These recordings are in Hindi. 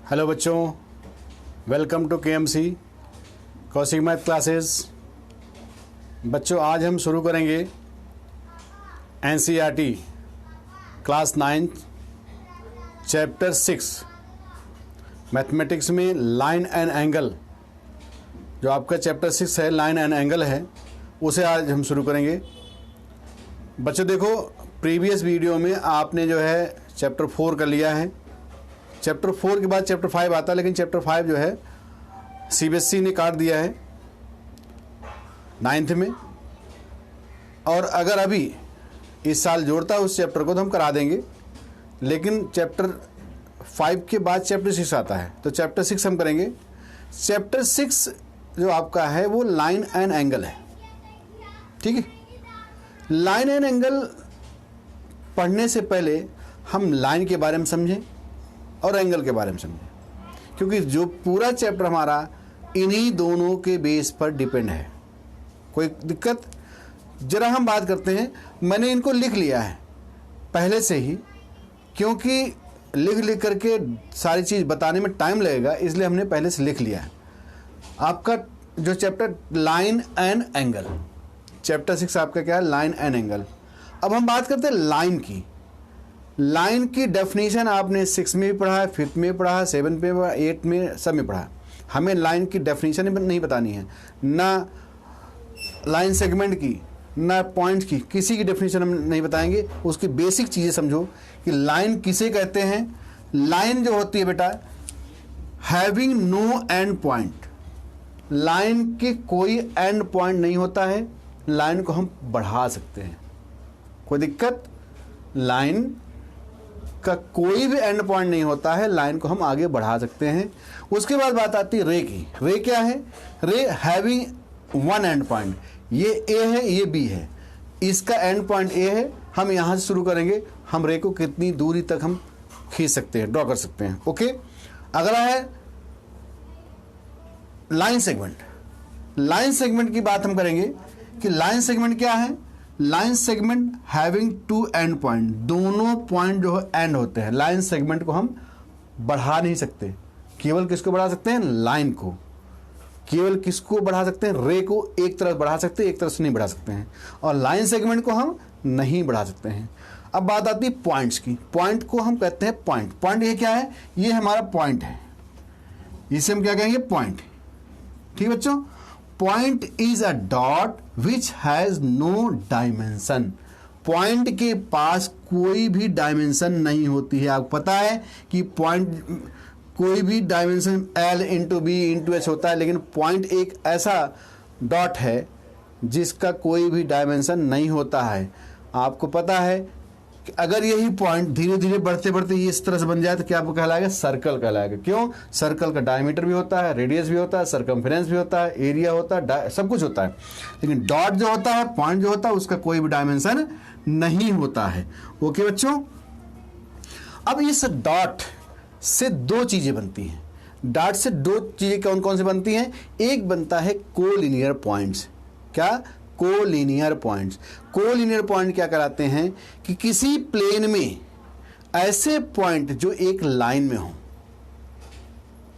हेलो बच्चों, welcome to KMC Kaushik math classes. बच्चों आज हम शुरू करेंगे NCERT क्लास 9 चैप्टर 6 मैथमेटिक्स में लाइन एंड एंगल। जो आपका चैप्टर 6 है, लाइन एंड एंगल है, उसे आज हम शुरू करेंगे। बच्चों देखो, प्रीवियस वीडियो में आपने जो है चैप्टर 4 कर लिया है। चैप्टर 4 के बाद चैप्टर 5 आता है, लेकिन चैप्टर 5 जो है CBSE ने काट दिया है 9th में, और अगर अभी इस साल जोड़ता है उस चैप्टर को तो हम करा देंगे, लेकिन चैप्टर 5 के बाद चैप्टर 6 आता है, तो चैप्टर 6 हम करेंगे। चैप्टर 6 जो आपका है वो लाइन एंड एंगल है, ठीक है। लाइन एंड एंगल पढ़ने से पहले हम लाइन के बारे में समझें और एंगल के बारे में समझें, क्योंकि जो पूरा चैप्टर हमारा इन्हीं दोनों के बेस पर डिपेंड है। कोई दिक्कत? जरा हम बात करते हैं। मैंने इनको लिख लिया है पहले से ही, क्योंकि लिख करके सारी चीज़ बताने में टाइम लगेगा, इसलिए हमने पहले से लिख लिया है। आपका जो chapter line and angle, chapter 6 आपका क्या है? Line and angle. अब हम बात करते हैं लाइन की। लाइन की डेफिनेशन आपने 6 में भी पढ़ा है, 5th में पढ़ा है, 7th में, 8th में, सब में पढ़ा है। हमें लाइन की डेफिनेशन नहीं बतानी है, ना लाइन सेगमेंट की, ना पॉइंट की, किसी की डेफिनेशन हम नहीं बताएंगे। उसकी बेसिक चीज़ें समझो कि लाइन किसे कहते हैं। लाइन जो होती है बेटा, having no end point. Line के कोई एंड पॉइंट नहीं होता है, लाइन को हम बढ़ा सकते हैं। कोई दिक्कत? लाइन का कोई भी एंड पॉइंट नहीं होता है, लाइन को हम आगे बढ़ा सकते हैं। उसके बाद बात आती है रे की। रे क्या है? रे हैविंग वन एंड पॉइंट। ये ए है, ये बी है, इसका एंड पॉइंट ए है। हम यहां से शुरू करेंगे, हम रे को कितनी दूरी तक हम खींच सकते हैं, ड्रॉ कर सकते हैं। ओके, अगला है लाइन सेगमेंट। लाइन सेगमेंट की बात हम करेंगे कि लाइन सेगमेंट क्या है। Line segment having two end point, दोनों पॉइंट जो है एंड होते हैं। लाइन सेगमेंट को हम बढ़ा नहीं सकते। केवल किसको बढ़ा सकते हैं? लाइन को। केवल किसको बढ़ा सकते हैं? रे को एक तरफ बढ़ा सकते हैं, एक तरफ से नहीं बढ़ा सकते हैं। और लाइन सेगमेंट को हम नहीं बढ़ा सकते हैं। अब बात आती है पॉइंट्स की। पॉइंट को हम कहते हैं पॉइंट। पॉइंट ये क्या है? ये हमारा पॉइंट है, इसे हम क्या कहेंगे? पॉइंट। ठीक बच्चों, point is a dot which has no dimension. Point के पास कोई भी डायमेंशन नहीं होती है। आपको पता है कि पॉइंट कोई भी dimension L into B into H होता है, लेकिन पॉइंट एक ऐसा डॉट है जिसका कोई भी डायमेंशन नहीं होता है। आपको पता है कि अगर यही पॉइंट धीरे धीरे बढ़ते बढ़ते ये इस तरह से बन जाए तो क्या कहलाएगा? सर्कल कहलाएगा। क्यों? सर्कल का डायमीटर भी होता है, रेडियस भी होता है, सरकमफेरेंस भी होता है, एरिया होता है, सब कुछ होता है। लेकिन डॉट जो होता है, पॉइंट जो होता है, उसका कोई भी डायमेंशन नहीं होता है। ओके बच्चों, अब इस डॉट से दो चीजें बनती हैं। डॉट से दो चीजें कौन कौन से बनती हैं? एक बनता है कोलिनियर पॉइंट्स। क्या? Collinear points. कोलिनियर पॉइंट क्या कराते हैं कि किसी प्लेन में ऐसे पॉइंट जो एक लाइन में हो।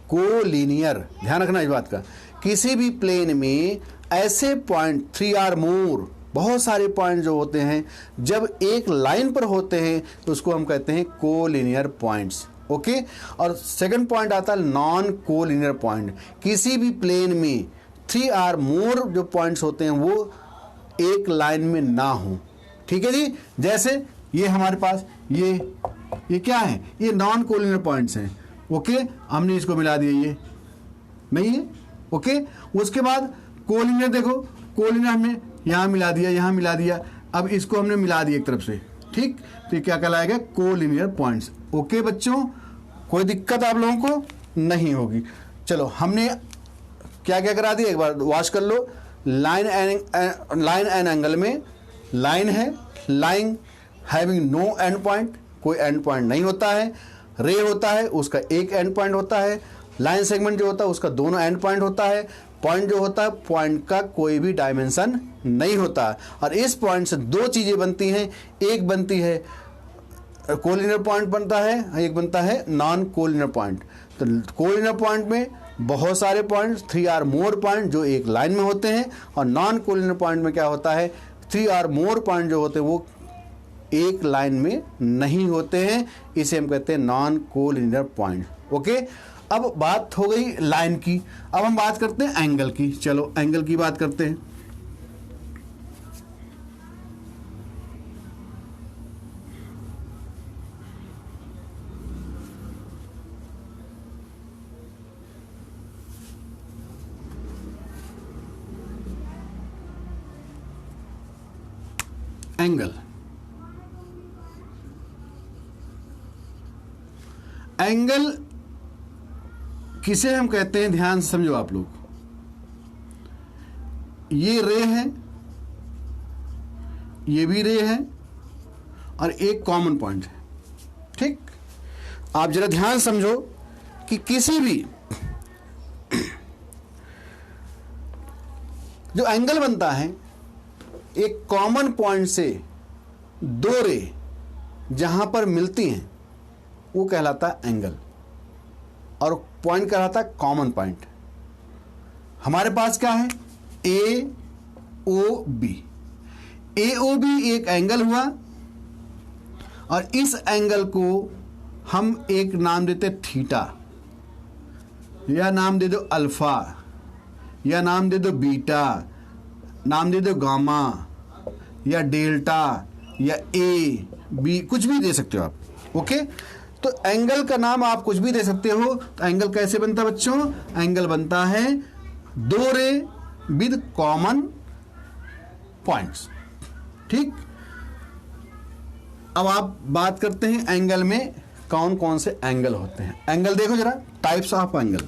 कोलिनियर, ध्यान रखना इस बात का। किसी भी प्लेन में ऐसे पॉइंट 3 or more, बहुत सारे पॉइंट जो होते हैं, जब एक लाइन पर होते हैं तो उसको हम कहते हैं कोलिनियर पॉइंट्स। ओके, और सेकंड पॉइंट आता है नॉन कोलिनियर पॉइंट। किसी भी प्लेन में 3 or more जो पॉइंट्स होते हैं वो एक लाइन में ना हो। ठीक है जी, जैसे ये हमारे पास ये क्या है? ये नॉन कोलिनियर पॉइंट्स हैं। ओके, हमने इसको मिला दिया, ये नहीं है। ओके, उसके बाद कोलिनियर, देखो कोलिनियर हमने यहां मिला दिया, यहां मिला दिया, अब इसको हमने मिला दिया एक तरफ से। ठीक, तो ये क्या कहलाएगा? Collinear points. ओके बच्चों, कोई दिक्कत आप लोगों को नहीं होगी। चलो, हमने क्या क्या करा दिया, एक बार वॉच कर लो। लाइन एंड एंगल में लाइन है, line having no end point, कोई एंड पॉइंट नहीं होता है। रे होता है, उसका एक एंड पॉइंट होता है। लाइन सेगमेंट जो होता है उसका दोनों एंड पॉइंट होता है। पॉइंट जो होता है, पॉइंट का कोई भी डायमेंशन नहीं होता। और इस पॉइंट से दो चीजें बनती हैं। एक बनती है कोलिनियर पॉइंट बनता है, एक बनता है नॉन कोलिनियर पॉइंट। तो कोलिनियर पॉइंट में बहुत सारे पॉइंट्स, 3 or more पॉइंट जो एक लाइन में होते हैं, और नॉन कोलिनियर पॉइंट में क्या होता है, 3 or more पॉइंट जो होते हैं वो एक लाइन में नहीं होते हैं, इसे हम कहते हैं नॉन कोलिनियर पॉइंट। ओके, अब बात हो गई लाइन की, अब हम बात करते हैं एंगल की। चलो एंगल की बात करते हैं। एंगल, एंगल किसे हम कहते हैं, ध्यान से समझो आप लोग। ये रे है, ये भी रे है, और एक कॉमन पॉइंट है। ठीक, आप जरा ध्यान समझो कि किसी भी जो एंगल बनता है, एक कॉमन पॉइंट से दो रे जहां पर मिलती हैं वो कहलाता है एंगल, और पॉइंट कहलाता है कॉमन पॉइंट। हमारे पास क्या है, ए ओ बी। ए ओ बी एक एंगल हुआ, और इस एंगल को हम एक नाम देते थीटा, या नाम दे दो अल्फा, या नाम दे दो बीटा, नाम दे दो गामा, या डेल्टा, या ए बी, कुछ भी दे सकते हो आप। ओके, तो एंगल का नाम आप कुछ भी दे सकते हो। तो एंगल कैसे बनता है बच्चों, एंगल बनता है दो रे विद कॉमन पॉइंट्स। ठीक, अब आप बात करते हैं एंगल में कौन कौन से एंगल होते हैं। एंगल देखो जरा, types of angle.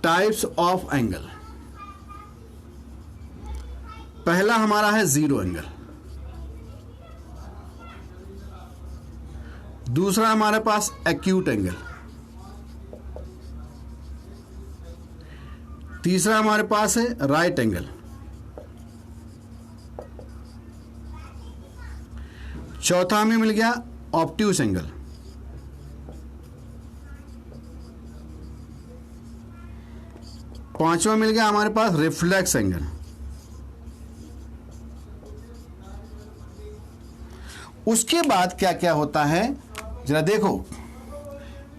Types of angle, पहला हमारा है जीरो एंगल, दूसरा हमारे पास एक्यूट एंगल, तीसरा हमारे पास है राइट एंगल, चौथा हमें मिल गया ऑब्ट्यूस एंगल, पांचवा मिल गया हमारे पास रिफ्लेक्स एंगल, उसके बाद क्या क्या होता है जरा देखो।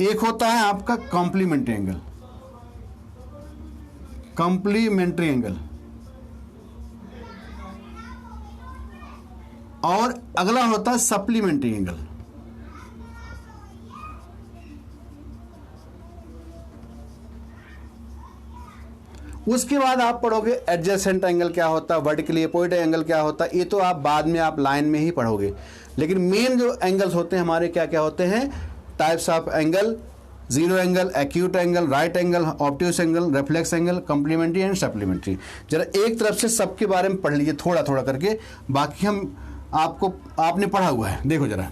एक होता है आपका कॉम्प्लीमेंट्री एंगल, कॉम्प्लीमेंट्री एंगल, और अगला होता है सप्लीमेंट्री एंगल। उसके बाद आप पढ़ोगे एडजेसेंट एंगल क्या होता है, वर्टिकली अपोजिट एंगल क्या होता है, ये तो आप बाद में आप लाइन में ही पढ़ोगे। लेकिन मेन जो एंगल्स होते हैं हमारे क्या क्या होते हैं, types of angle, zero angle, acute angle, right angle, obtuse angle, reflex angle, complementary and supplementary. जरा एक तरफ से सबके बारे में पढ़ लीजिए थोड़ा थोड़ा करके, बाकी हम आपने पढ़ा हुआ है। देखो जरा,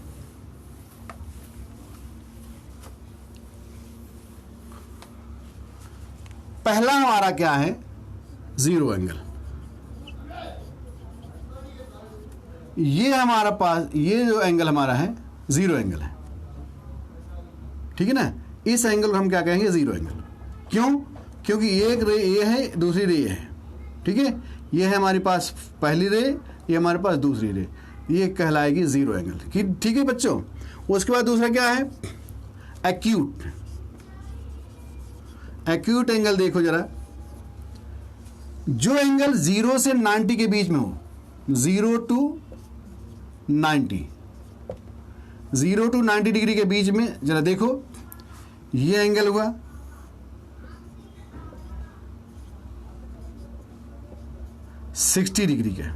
पहला हमारा क्या है, जीरो एंगल। ये हमारा पास ये जो एंगल हमारा है जीरो एंगल है, ठीक है ना। इस एंगल को हम क्या कहेंगे, जीरो एंगल। क्यों, क्योंकि एक रे ये है, दूसरी रे ये है, ठीक है। ये है हमारे पास पहली रे, ये हमारे पास दूसरी रे, ये कहलाएगी जीरो एंगल। ठीक है बच्चों। उसके बाद दूसरा क्या है, एक्यूट। एक्यूट एंगल देखो जरा, जो एंगल 0 से 90 के बीच में हो, 0 to 90, 0 to 90 डिग्री के बीच में, जरा देखो ये एंगल हुआ, $60 डिग्री का,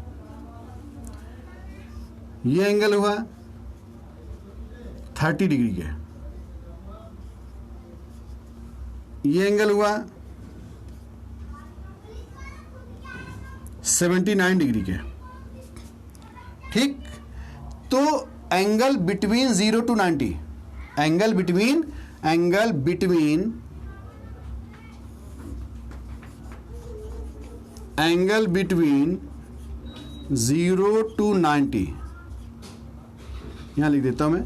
ये एंगल हुआ 30 डिग्री का, ये एंगल हुआ 79 डिग्री के। ठीक, तो angle between 0 to 90, angle between 0 to 90, यहां लिख देता हूं मैं,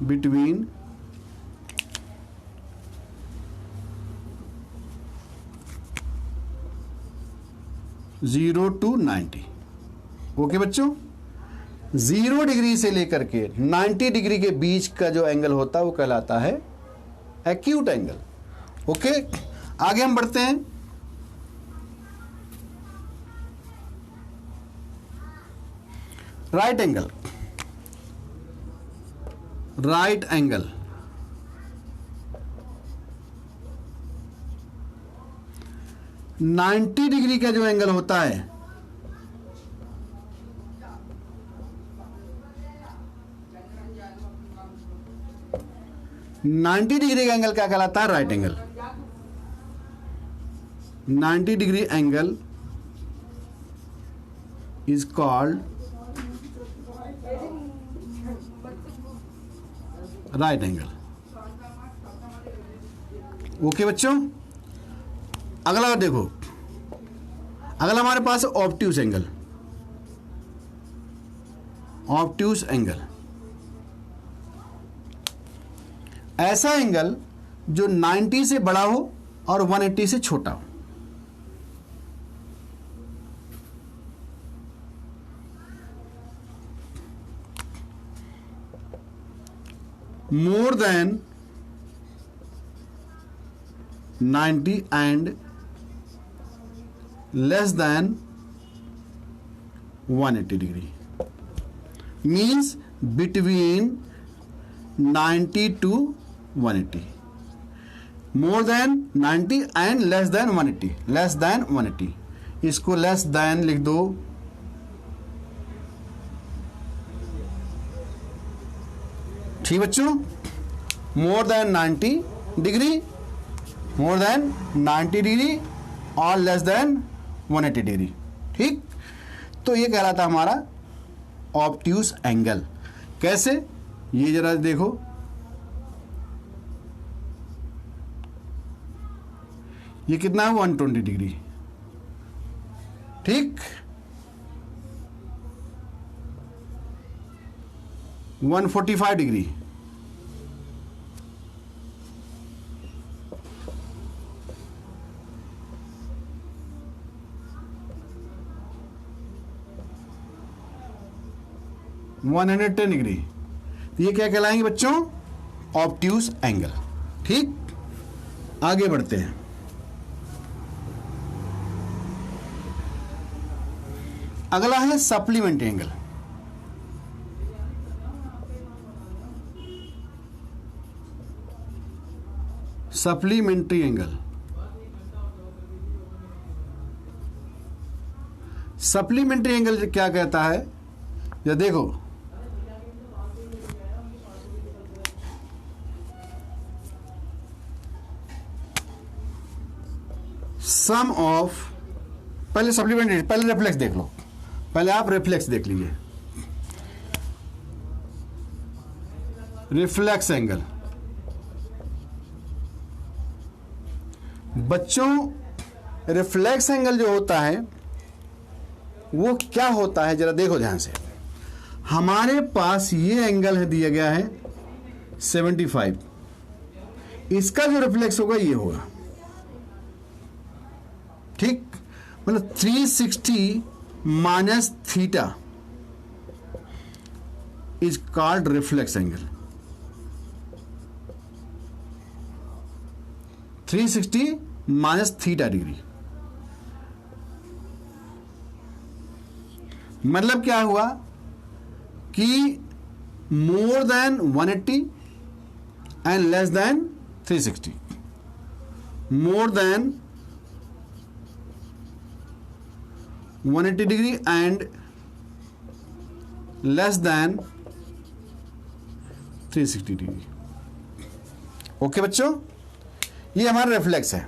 बिटवीन 0 to 90। ओके बच्चों, 0 डिग्री से लेकर के 90 डिग्री के बीच का जो एंगल होता है वो कहलाता है एक्यूट एंगल। ओके, आगे हम बढ़ते हैं। Right angle. Right angle 90 degree का जो एंगल होता है, नाइन्टी डिग्री का एंगल क्या कहलाता है? Right angle. 90 degree angle is called right angle. Okay बच्चों, अगला देखो, अगला हमारे पास ऑब्ट्यूस एंगल। ऑब्ट्यूस एंगल ऐसा एंगल जो 90 से बड़ा हो और 180 से छोटा हो। More than 90 and less than 180 degree means between 90 to 180। More than 90 and less than 180। Less than 180, इसको लेस देन लिख दो। ठीक बच्चों, more than 90 degree, more than 90 degree और लेस देन 180 डिग्री। ठीक, तो ये कहलाता हमारा ऑब्ट्यूस एंगल। कैसे, ये जरा देखो, ये कितना है? 120 डिग्री। ठीक, 145 डिग्री, वन 110 डिग्री। ये क्या कहलाएंगे बच्चों? Obtuse angle. ठीक, आगे बढ़ते हैं। अगला है supplementary angle. Supplementary angle, supplementary angle क्या कहता है? ये देखो, सम ऑफ, पहले सप्लीमेंट्री, पहले रिफ्लेक्स देख लो, पहले आप रिफ्लेक्स देख लीजिए। रिफ्लेक्स एंगल बच्चों, रिफ्लेक्स एंगल जो होता है वो क्या होता है, जरा देखो ध्यान से। हमारे पास ये एंगल है, दिया गया है 75, इसका जो रिफ्लेक्स होगा ये होगा। ठीक, मतलब 360 minus theta is called reflex angle. 360 minus theta degree, मतलब क्या हुआ कि more than 180 and less than 360। More than 180 degree and less than 360 degree. Okay बच्चों, ये हमारा रिफ्लेक्स है।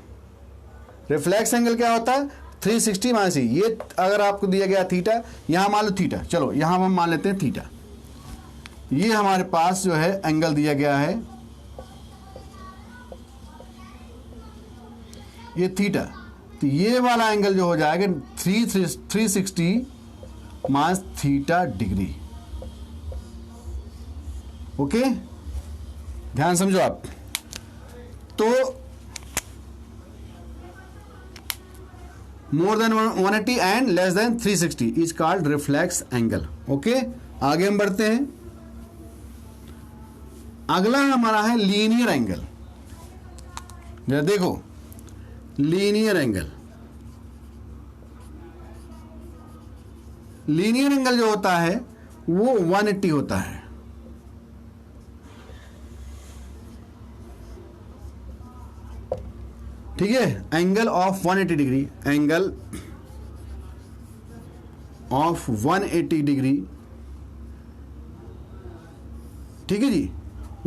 रिफ्लेक्स एंगल क्या होता है? 360 माइनस। ये अगर आपको दिया गया थीटा, यहां मान लो थीटा, चलो यहां हम मान लेते हैं थीटा। ये हमारे पास जो है एंगल दिया गया है, ये थीटा, तो ये वाला एंगल जो हो जाएगा 360 माइनस थीटा डिग्री। ओके, ध्यान समझो आप। तो more than 180 and less than 360 is called reflex angle. Okay, आगे हम बढ़ते हैं। अगला हमारा है लीनियर एंगल। जरा देखो, लीनियर एंगल, लीनियर एंगल जो होता है वो 180 होता है। ठीक है, angle of 180 degree, angle of 180 degree. ठीक है जी,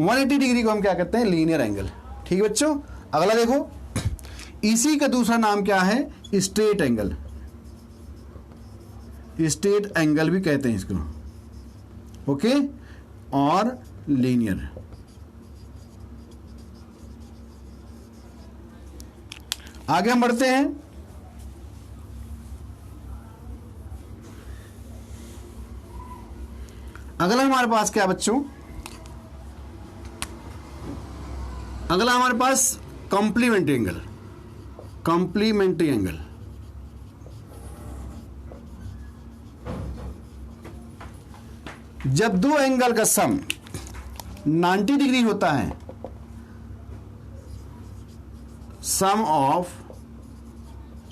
180 डिग्री को हम क्या कहते हैं? Linear angle. ठीक है बच्चों, अगला देखो, इसी का दूसरा नाम क्या है? Straight angle. स्ट्रेट एंगल भी कहते हैं इसको। ओके, और लीनियर। आगे हम बढ़ते हैं। अगला हमारे पास क्या बच्चों? अगला हमारे पास कॉम्प्लीमेंट्री एंगल। कॉम्प्लीमेंट्री एंगल, जब दो एंगल का सम 90 डिग्री होता है, sum of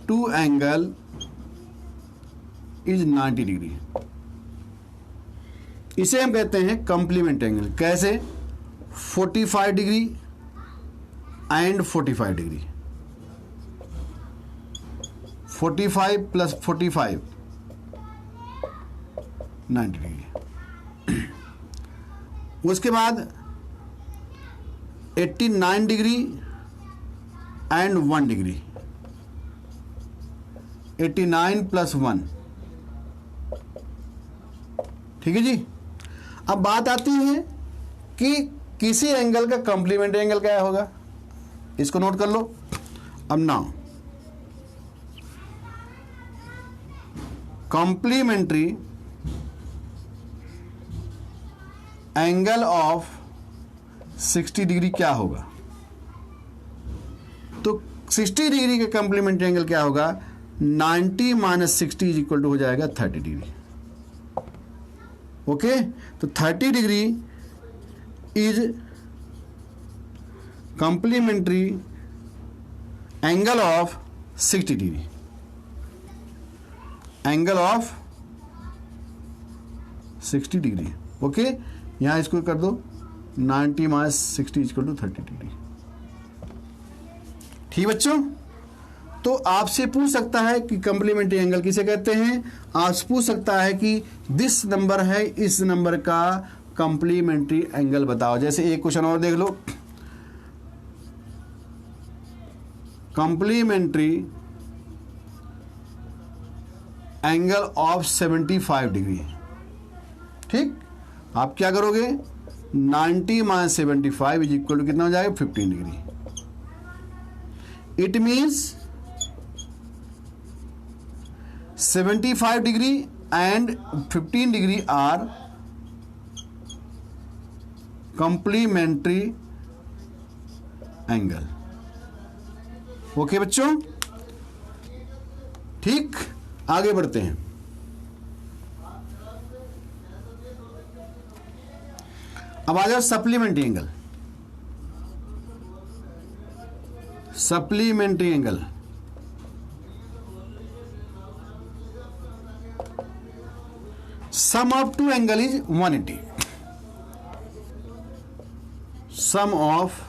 two angle is 90 degree, इसे हम कहते हैं कॉम्प्लीमेंट एंगल। कैसे? 45 degree and 45 degree, 45 plus 45 90 degree. उसके बाद 89 डिग्री एंड 1 डिग्री, 89 प्लस 1। ठीक है जी। अब बात आती है कि किसी एंगल का कॉम्प्लीमेंट्री एंगल क्या होगा, इसको नोट कर लो। अब now complementary angle of 60 degree क्या होगा? तो 60 डिग्री का कॉम्प्लीमेंट्री एंगल क्या होगा? 90 माइनस 60 इज इक्वल टू हो जाएगा 30 डिग्री। ओके, तो 30 degree is complementary angle of 60 degree. Angle of 60 degree. Okay, यहां इसको कर दो 90 माइनस 60 इक्वल टू 30 डिग्री। ठीक बच्चों, तो आपसे पूछ सकता है कि कॉम्प्लीमेंट्री एंगल किसे कहते हैं। आपसे पूछ सकता है कि दिस नंबर है, इस नंबर का कॉम्प्लीमेंट्री एंगल बताओ। जैसे एक क्वेश्चन और देख लो, कॉम्प्लीमेंट्री एंगल ऑफ 75 डिग्री। ठीक, आप क्या करोगे? 90 माइनस 75 इज इक्वल टू कितना हो जाएगा? 15 degree. It means 75 degree and 15 degree are complementary angle. Okay बच्चों, ठीक, आगे बढ़ते हैं। अब आ जाओ supplementary angle. Supplementary angle, sum of two angle is 180। Sum of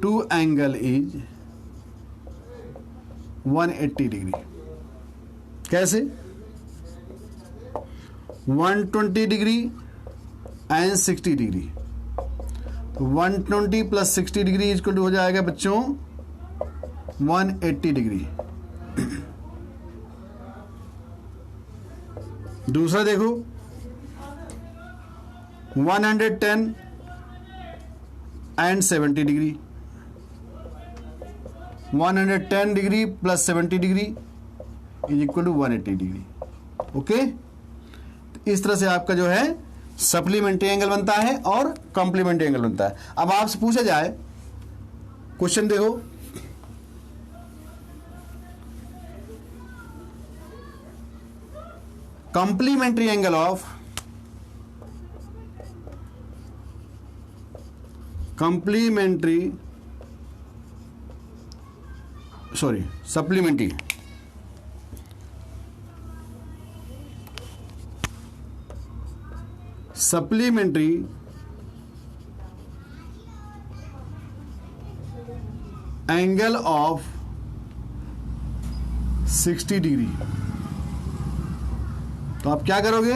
two angle is 180 degree. कैसे? 120 degree and 60 degree. 120 plus 60 degree equal to हो जाएगा बच्चों 180 डिग्री। दूसरा देखो 110 and 70 degree. 110 degree plus 70 degree is equal to 180 degree. Okay, इस तरह से आपका जो है सप्लीमेंट्री एंगल बनता है और कॉम्प्लीमेंट्री एंगल बनता है। अब आपसे पूछा जाए, क्वेश्चन देखो, complementary angle of supplementary angle of 60 degree. तो आप क्या करोगे,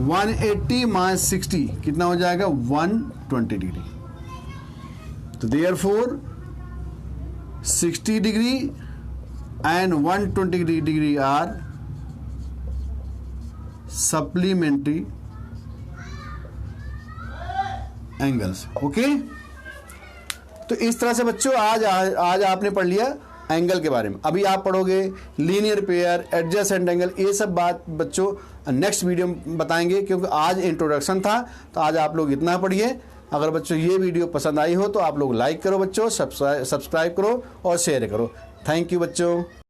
180 माइनस 60 कितना हो जाएगा, 120 डिग्री। तो therefore 60 degree and 120 degree are supplementary angles. Okay, तो इस तरह से बच्चों आज आपने पढ़ लिया एंगल के बारे में। अभी आप पढ़ोगे लीनियर पेयर, एडजेसेंट एंगल, ये सब बात बच्चों नेक्स्ट वीडियो में बताएंगे, क्योंकि आज इंट्रोडक्शन था। तो आज आप लोग इतना पढ़िए। अगर बच्चों ये वीडियो पसंद आई हो तो आप लोग लाइक करो बच्चों, सब्सक्राइब करो और शेयर करो। थैंक यू बच्चों।